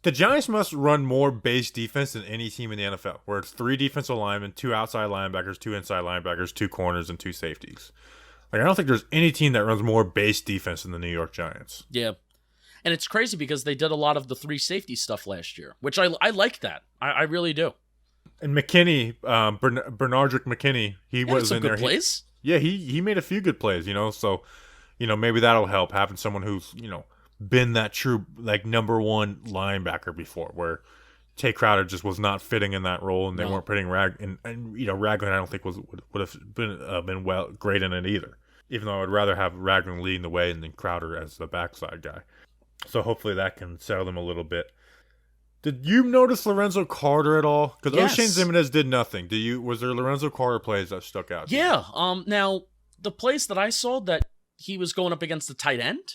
The Giants must run more base defense than any team in the NFL, where it's 3 defensive linemen, 2 outside linebackers, 2 inside linebackers, 2 corners, and 2 safeties. I don't think there's any team that runs more base defense than the New York Giants. Yeah. And it's crazy because they did a lot of the 3 safety stuff last year, which I like that. I really do. And McKinney, Bernardrick McKinney, he was some in good there. Plays. He made a few good plays, so, maybe that'll help having someone who's, been that true, number 1 linebacker before, where Tay Crowder just was not fitting in that role, and they weren't putting Ragland, I don't think would have been great in it either. Even though I would rather have Ragland leading the way and then Crowder as the backside guy. So hopefully that can settle them a little bit. Did you notice Lorenzo Carter at all? Because Yes. O'Shane Zimenez did nothing. Was there Lorenzo Carter plays that stuck out? Yeah. Now, the plays that I saw that he was going up against the tight end,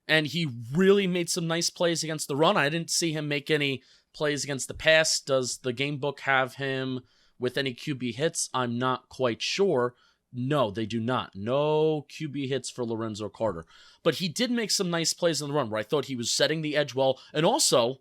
and he really made some nice plays against the run. I didn't see him make any plays against the pass. Does the game book have him with any QB hits? I'm not quite sure. No, they do not. No QB hits for Lorenzo Carter. But he did make some nice plays in the run where I thought he was setting the edge well. And also,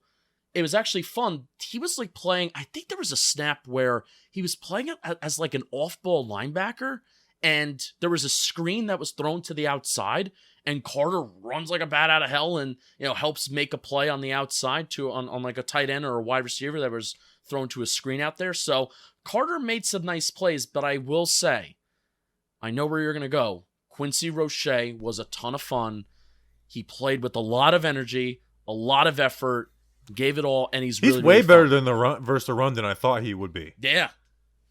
it was actually fun. He was playing, I think there was a snap where he was playing as an off-ball linebacker, and there was a screen that was thrown to the outside, and Carter runs like a bat out of hell and helps make a play on the outside on a tight end or a wide receiver that was thrown to a screen out there. So Carter made some nice plays, but I will say, I know where you're going to go. Quincy Roche was a ton of fun. He played with a lot of energy, a lot of effort, gave it all, and he's really, way really better fun. than the run versus the run than I thought he would be. Yeah.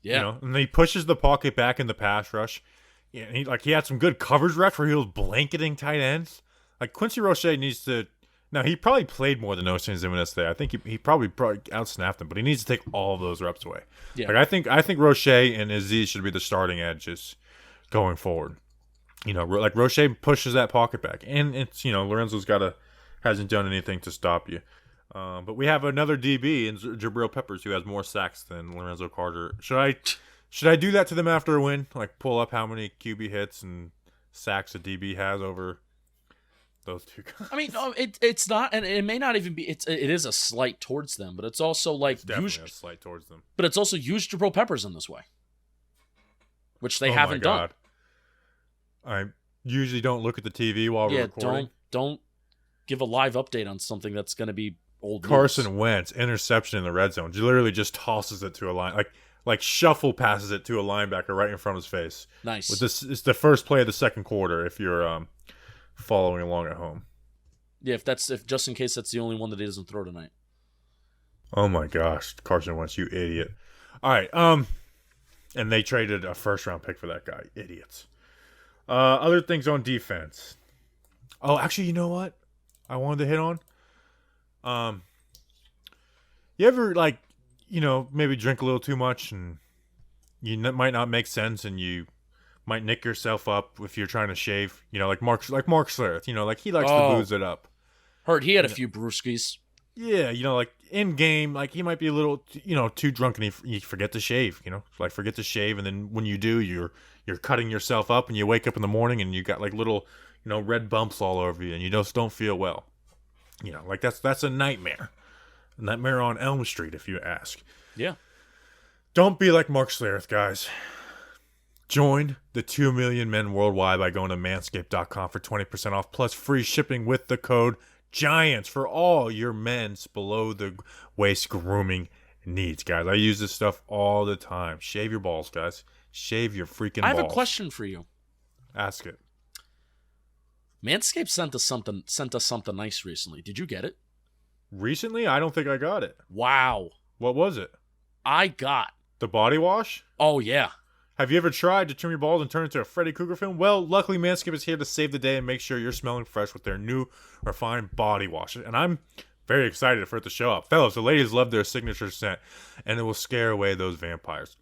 Yeah. And he pushes the pocket back in the pass rush. Yeah, he had some good coverage reps where he was blanketing tight ends. Quincy Roche needs to. Now he probably played more than O'Shane Zimenez today. I think he probably outsnapped him, but he needs to take all of those reps away. Yeah. I think Roche and Aziz should be the starting edges going forward. Roche pushes that pocket back, and it's Lorenzo's hasn't done anything to stop you. But we have another DB in Jabril Peppers who has more sacks than Lorenzo Carter. Should I do that to them after a win? Like pull up how many QB hits and sacks a DB has over those two guys? I mean, no, it's not, and it may not even be. It is a slight towards them, but it's also like definitely a slight towards them. But it's also used Jabril Peppers in this way, which they haven't done. I usually don't look at the TV while we're recording. Don't give a live update on something that's going to be old. Carson Wentz interception in the red zone. He literally just tosses it to a line, like shuffle passes it to a linebacker right in front of his face. Nice. With this, it's the first play of the second quarter. If you're following along at home. Yeah, if just in case that's the only one that he doesn't throw tonight. Oh my gosh, Carson Wentz, you idiot! All right, and they traded a first-round pick for that guy. Idiots. Other things on defense. Oh, actually, you know what? I wanted to hit on. You ever maybe drink a little too much and might not make sense and you might nick yourself up if you're trying to shave. Like Mark Schlereth. Like he likes to booze it up. Heard he had a few brewskis. Yeah, like in game, like he might be a little, too drunk and you forget to shave. Forget to shave, and then when you do, you're cutting yourself up, and you wake up in the morning and you got like little, red bumps all over you, and you just don't feel well. That's a nightmare. A nightmare on Elm Street, if you ask. Yeah. Don't be like Mark Schlereth, guys. Join the 2 million men worldwide by going to manscaped.com for 20% off plus free shipping with the code GIANTS for all your men's below the waist grooming needs, guys. I use this stuff all the time. Shave your balls, guys. Shave your freaking balls. I have a question for you. Ask it. Manscaped sent us something nice recently. Did you get it? Recently? I don't think I got it. Wow. What was it? I got the body wash? Oh, yeah. Have you ever tried to trim your balls and turn into a Freddy Krueger film? Well, luckily Manscaped is here to save the day and make sure you're smelling fresh with their new refined body wash. And I'm very excited for it to show up. Fellas, the ladies love their signature scent, and it will scare away those vampires.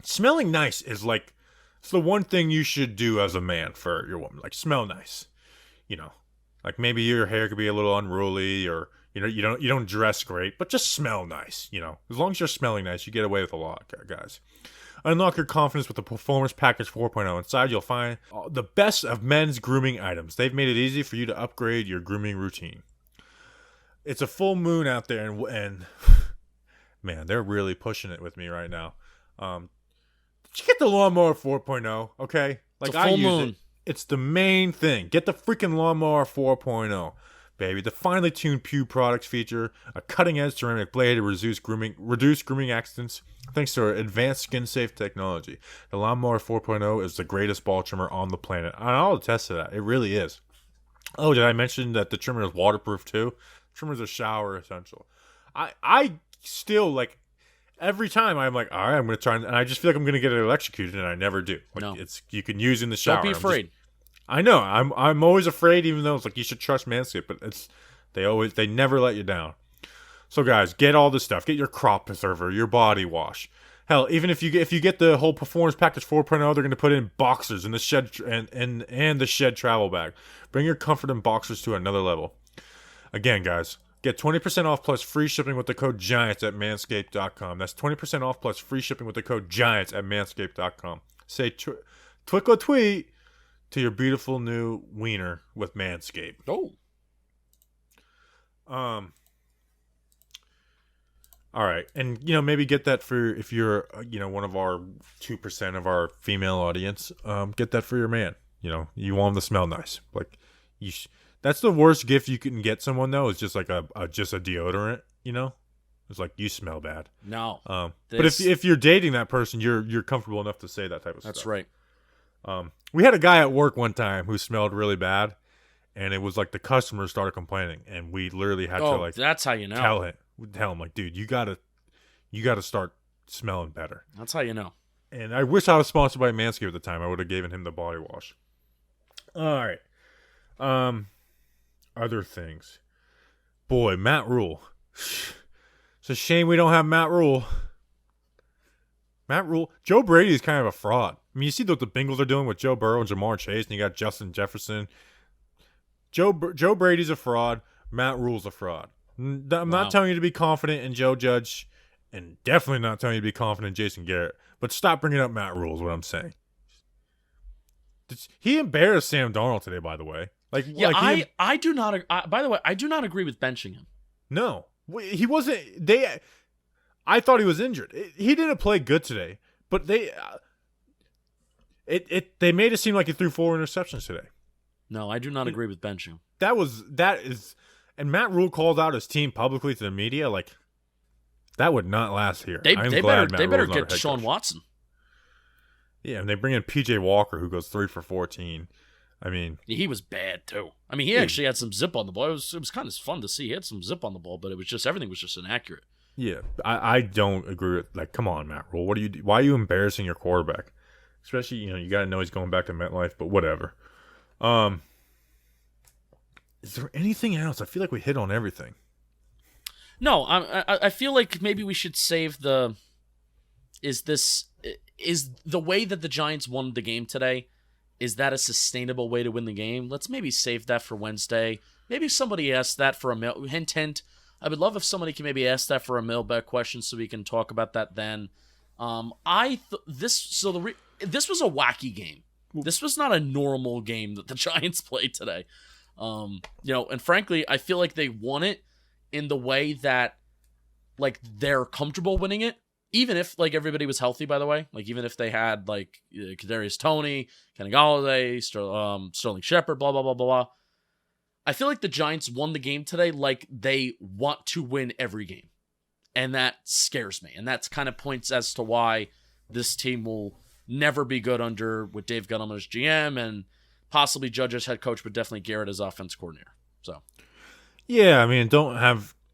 Smelling nice is it's the one thing you should do as a man for your woman. Like, smell nice. Like maybe your hair could be a little unruly or, you don't dress great, but just smell nice. As long as you're smelling nice, you get away with a lot, guys. Unlock your confidence with the Performance Package 4.0. Inside, you'll find the best of men's grooming items. They've made it easy for you to upgrade your grooming routine. It's a full moon out there, and man, they're really pushing it with me right now. Did you get the Lawnmower 4.0? Okay, like I use moon. It's the main thing. Get the freaking Lawnmower 4.0. Baby, the finely tuned Pew products feature a cutting-edge ceramic blade to reduce grooming accidents thanks to our advanced skin-safe technology. The Lawnmower 4.0 is the greatest ball trimmer on the planet. And I'll attest to that. It really is. Oh, did I mention that the trimmer is waterproof too? Trimmer's a shower essential. I still, every time I'm like, all right, I'm going to try, and I just feel like I'm going to get it electrocuted, and I never do. No. You can use in the shower. Don't be afraid. I know. I'm always afraid, even though it's like you should trust Manscaped, but they never let you down. So guys, get all this stuff. Get your crop preserver, your body wash. Hell, even if you get the whole Performance Package 4.0, they're going to put in boxers in the shed and the shed travel bag. Bring your comfort in boxers to another level. Again, guys, get 20% off plus free shipping with the code GIANTS at manscaped.com. That's 20% off plus free shipping with the code GIANTS at manscaped.com. Say twick or tweet to your beautiful new wiener with Manscaped. Oh. All right. And, maybe get that for if you're, one of our 2% of our female audience. Get that for your man. You want him to smell nice. That's the worst gift you can get someone, though, is just like just a deodorant, It's like, you smell bad. No. But if you're dating that person, you're comfortable enough to say that type of stuff. That's right. We had a guy at work one time who smelled really bad, and it was like the customers started complaining, and we literally had to that's how you know. Tell him dude, you gotta start smelling better. That's how you know. And I wish I was sponsored by Manscaped at the time. I would have given him the body wash. All right. Other things. Boy, Matt Rule. It's a shame we don't have Matt Rule. Joe Brady is kind of a fraud. I mean, you see what the Bengals are doing with Joe Burrow and Jamar Chase, and you got Justin Jefferson. Joe Brady's a fraud. Matt Rule's a fraud. I'm not telling you to be confident in Joe Judge, and definitely not telling you to be confident in Jason Garrett. But stop bringing up Matt Rule is what I'm saying. He embarrassed Sam Darnold today, by the way. I do not. By the way, I do not agree with benching him. No, he wasn't. I thought he was injured. He didn't play good today, but they made it seem like he threw 4 interceptions today. No, I do not agree with benching. And Matt Rule called out his team publicly to the media. Like, that would not last here. They better get Deshaun Watson. Yeah, and they bring in P.J. Walker, who goes 3 for 14. I mean, he was bad too. I mean, he actually had some zip on the ball. It was kind of fun to see. He had some zip on the ball, but it was just everything was just inaccurate. Yeah, I don't agree with, like, come on, Matt Rule. Why are you embarrassing your quarterback? Especially, you got to know he's going back to MetLife, but whatever. Is there anything else? I feel like we hit on everything. No, I feel like maybe we should save is the way that the Giants won the game today, is that a sustainable way to win the game? Let's maybe save that for Wednesday. Maybe somebody asked that for a mail. Hint. I would love if somebody can maybe ask that for a mailbag question so we can talk about that then. This was a wacky game. This was not a normal game that the Giants played today. And frankly, I feel like they won it in the way that, like, they're comfortable winning it, even if, like, everybody was healthy, by the way. Like, even if they had, like, Kadarius Toney, Kenny Golladay, Sterling Shepard, blah, blah, blah, blah, blah. I feel like the Giants won the game today like they want to win every game. And that scares me. And that's kind of points as to why this team will never be good with Dave Gettleman as GM and possibly Judge as head coach, but definitely Garrett as offense coordinator. So, yeah, I mean,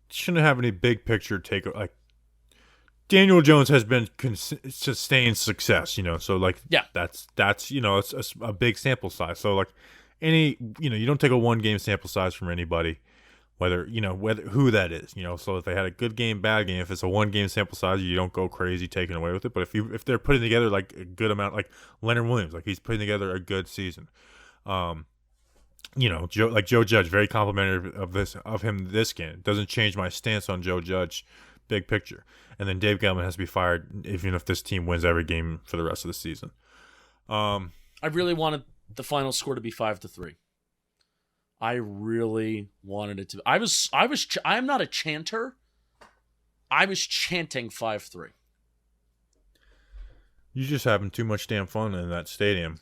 shouldn't have any big picture take. Like, Daniel Jones has been sustained success, so, like, yeah, that's it's a big sample size. So, like, you don't take a 1-game sample size from anybody, whether who that is, so if they had a good game, bad game, if it's a 1-game sample size, you don't go crazy taking away with it. But if they're putting together, like, a good amount, like Leonard Williams, like, he's putting together a good season. Joe Judge, very complimentary of him this game. Doesn't change my stance on Joe Judge, big picture. And then Dave Gettleman has to be fired even if this team wins every game for the rest of the season. I really wanted the final score to be 5-3. I really wanted it to. I'm not a chanter. I was chanting 5-3. You just having too much damn fun in that stadium.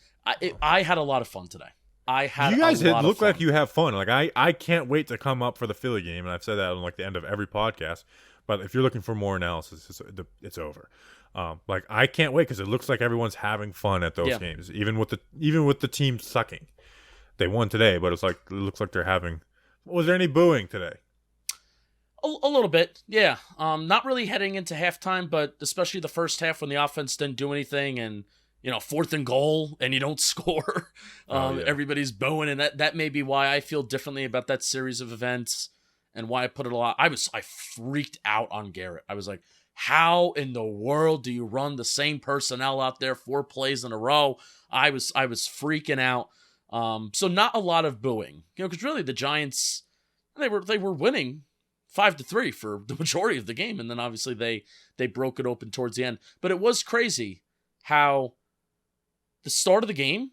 I had a lot of fun today. You guys look like you have fun. Like, I can't wait to come up for the Philly game, and I've said that on, like, the end of every podcast. But if you're looking for more analysis, it's over. Like, I can't wait because it looks like everyone's having fun at those games, even with the team sucking. They won today, but it looks like they're having. Was there any booing today? A little bit, yeah. Not really heading into halftime, but especially the first half when the offense didn't do anything, and 4th and goal, and you don't score. Everybody's booing, and that may be why I feel differently about that series of events, and why I put it a lot. I freaked out on Garrett. I was like, how in the world do you run the same personnel out there 4 plays in a row? I was freaking out. So not a lot of booing, because really the Giants, they were winning 5-3 for the majority of the game, and then obviously they broke it open towards the end. But it was crazy how the start of the game,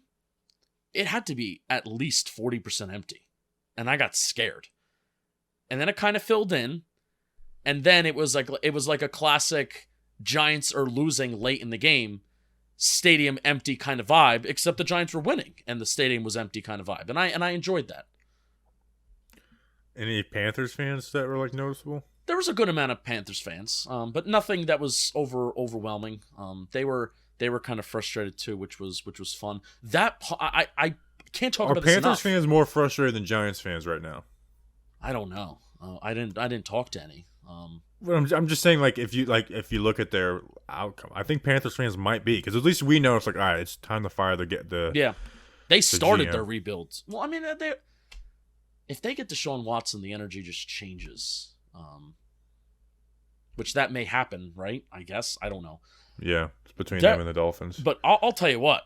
it had to be at least 40% empty, and I got scared. And then it kind of filled in, and then it was like a classic Giants are losing late in the game, stadium empty kind of vibe, except the Giants were winning and the stadium was empty kind of vibe, and I enjoyed that. Any Panthers fans that were, like, noticeable? There was a good amount of Panthers fans, but nothing that was overwhelming. They were kind of frustrated too, which was fun. I can't talk about this enough. Are Panthers fans more frustrated than Giants fans right now? I don't know. I didn't talk to any. But I'm just saying, like, if you look at their outcome, I think Panthers fans might be, because at least we know it's like, all right, it's time to fire they started their rebuilds. Well, I mean, if they get Deshaun Watson, the energy just changes. Which that may happen, right? I guess. I don't know. Yeah, it's between them and the Dolphins. But I'll tell you what.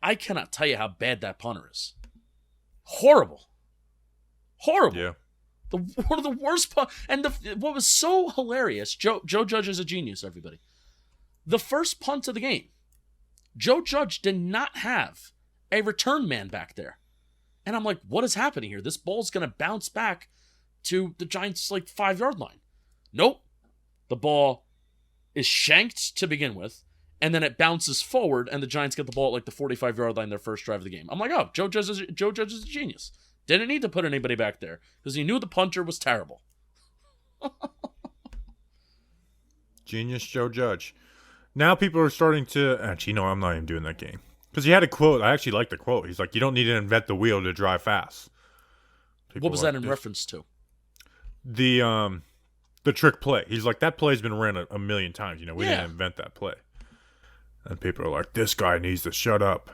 I cannot tell you how bad that punter is. Horrible. Yeah. One of the worst and what was so hilarious, Joe Judge is a genius, everybody. The first punt of the game, Joe Judge did not have a return man back there. And I'm like, what is happening here? This ball's going to bounce back to the Giants' 5-yard line. Nope. The ball is shanked to begin with, and then it bounces forward, and the Giants get the ball at the 45-yard line their first drive of the game. I'm like, oh, Joe Judge is a genius. Didn't need to put anybody back there because he knew the punter was terrible. Genius Joe Judge. Now people are starting to... Actually, no, I'm not even doing that game. Because he had a quote. I actually like the quote. He's like, you don't need to invent the wheel to drive fast. What was that in reference to? The trick play. He's like, that play's been ran a million times. We didn't invent that play. And people are like, this guy needs to shut up.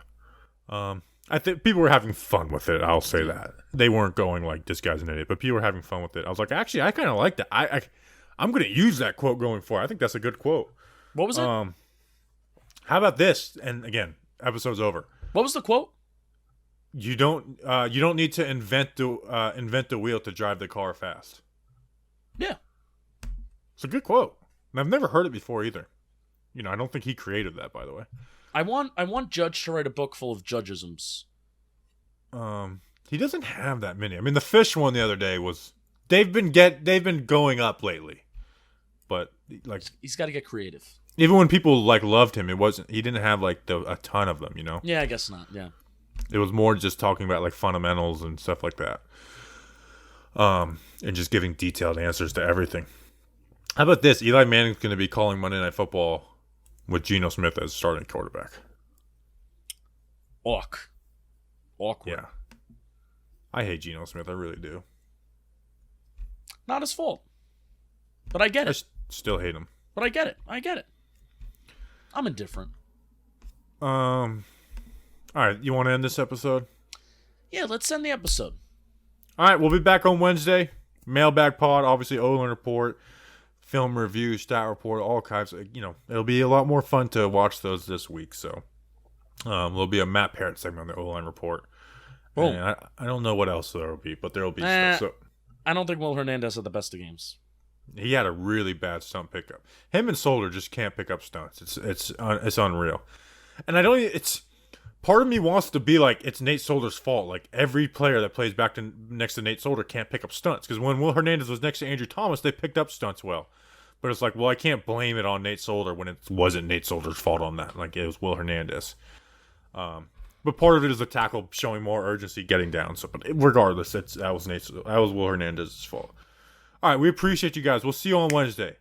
I think people were having fun with it. I'll say that. They weren't going like, this guy's an idiot. But people were having fun with it. I was like, actually, I kind of like that. I'm going to use that quote going forward. I think that's a good quote. What was it? How about this? And again, episode's over. What was the quote? You don't need to invent the wheel to drive the car fast. Yeah. It's a good quote. And I've never heard it before either. I don't think he created that, by the way. I want Judge to write a book full of judgeisms. He doesn't have that many. I mean, the fish one the other day was they've been going up lately. But he's got to get creative. Even when people loved him, he didn't have a ton of them, Yeah, I guess not. Yeah. It was more just talking about fundamentals and stuff like that. And just giving detailed answers to everything. How about this? Eli Manning's going to be calling Monday Night Football with Geno Smith as starting quarterback. Awkward. Yeah. I hate Geno Smith. I really do. Not his fault. But I get it. I still hate him. But I get it. I'm indifferent. All right. You want to end this episode? Yeah, let's end the episode. All right. We'll be back on Wednesday. Mailbag pod, obviously O-line report, film review, stat report, all kinds of, it'll be a lot more fun to watch those this week. So there'll be a Matt Parrott segment on the O-line report. And I don't know what else there will be, but there will be stuff. So I don't think Will Hernandez had the best of games. He had a really bad stunt pickup. Him and Solder just can't pick up stunts. It's unreal. And it's part of me wants to be like, it's Nate Solder's fault. Like, every player that plays next to Nate Solder can't pick up stunts. Because when Will Hernandez was next to Andrew Thomas, they picked up stunts well. But it's like, well, I can't blame it on Nate Solder when it wasn't Nate Solder's fault on that. Like, it was Will Hernandez. But part of it is the tackle showing more urgency getting down. So, but regardless, that was Will Hernandez's fault. All right, we appreciate you guys. We'll see you on Wednesday.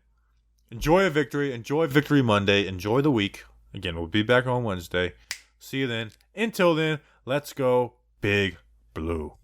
Enjoy a victory. Enjoy Victory Monday. Enjoy the week. Again, we'll be back on Wednesday. See you then. Until then, let's go Big Blue.